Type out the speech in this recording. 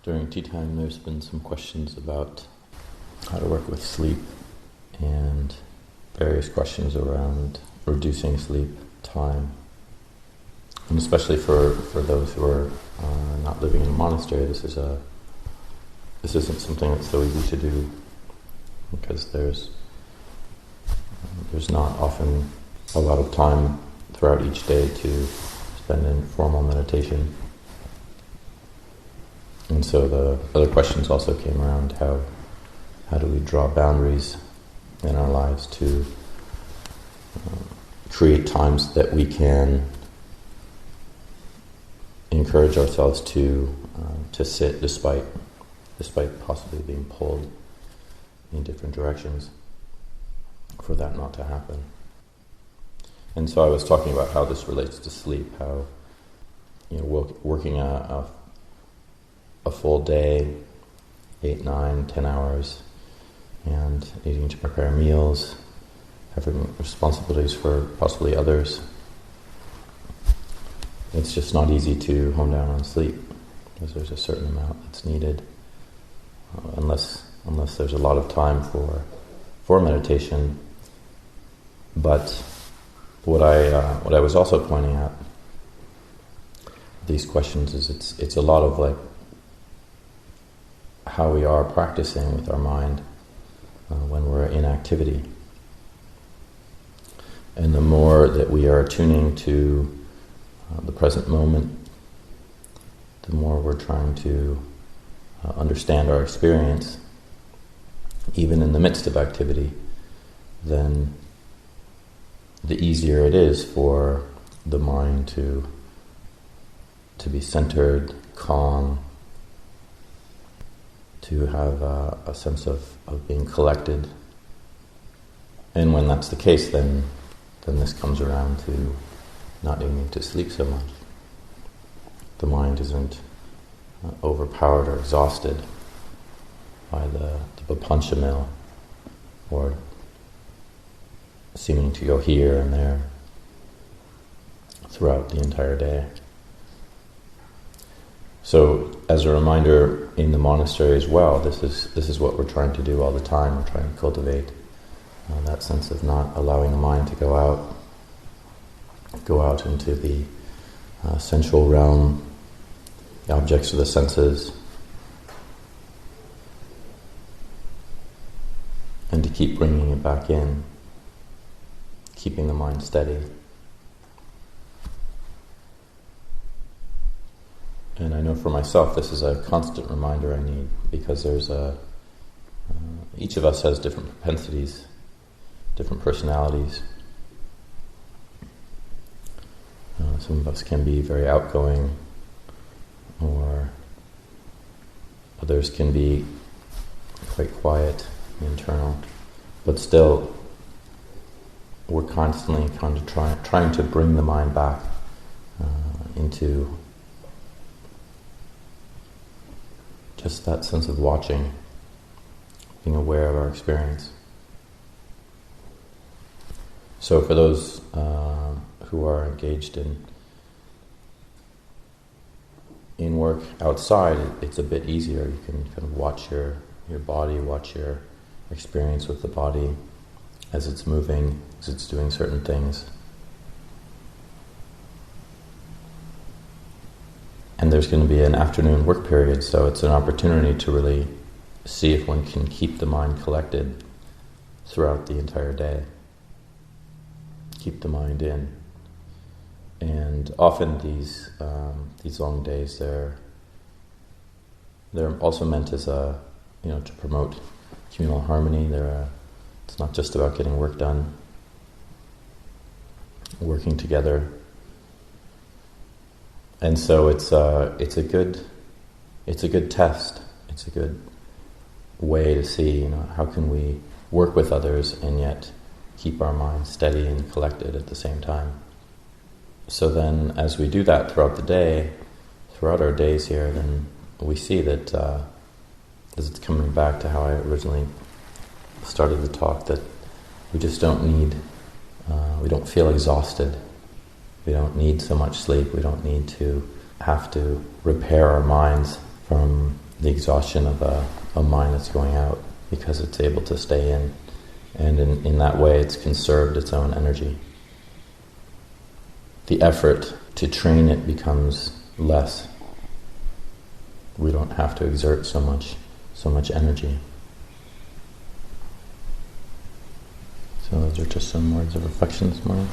During tea time, there's been some questions about how to work with sleep and various questions around reducing sleep time. And especially for those who are not living in a monastery, this isn't something that's so easy to do, because there's not often a lot of time throughout each day to spend in formal meditation. And so the other questions also came around how do we draw boundaries in our lives to create times that we can encourage ourselves to sit despite possibly being pulled in different directions, for that not to happen. And so I was talking about how this relates to sleep, how working a full day, 8, 9, 10 hours, and needing to prepare meals, having responsibilities for possibly others. It's just not easy to hone down on sleep, because there's a certain amount that's needed, unless there's a lot of time for meditation. But what I was also pointing at these questions is it's a lot of like how we are practicing with our mind when we're in activity. And the more that we are tuning to the present moment, the more we're trying to understand our experience, even in the midst of activity, then the easier it is for the mind to be centered, calm, to have a sense of being collected. And when that's the case, then this comes around to not needing to sleep so much. The mind isn't overpowered or exhausted by the papancha mill, or seeming to go here and there throughout the entire day. So, as a reminder, in the monastery as well, this is what we're trying to do all the time. We're trying to cultivate that sense of not allowing the mind to go out into the sensual realm, the objects of the senses, and to keep bringing it back in, keeping the mind steady. And I know for myself this is a constant reminder I need, because there's each of us has different propensities, different personalities. Some of us can be very outgoing, or others can be quite quiet, internal, but still we're constantly kind of trying to bring the mind back into just that sense of watching, being aware of our experience. So for those who are engaged in work outside, it's a bit easier. You can kind of watch your body, watch your experience with the body as it's moving, as it's doing certain things. And there's going to be an afternoon work period, so it's an opportunity to really see if one can keep the mind collected throughout the entire day. Keep the mind in. And often these long days, they're also meant as to promote communal harmony. It's not just about getting work done, working together. And so it's a good test. It's a good way to see, how can we work with others and yet keep our minds steady and collected at the same time. So then, as we do that throughout the day, throughout our days here, then we see that, as it's coming back to how I originally started the talk, that we just don't we don't feel exhausted. We don't need so much sleep. We don't need to have to repair our minds from the exhaustion of a mind that's going out, because it's able to stay in. And in that way, it's conserved its own energy. The effort to train it becomes less. We don't have to exert so much energy. So those are just some words of reflection this morning.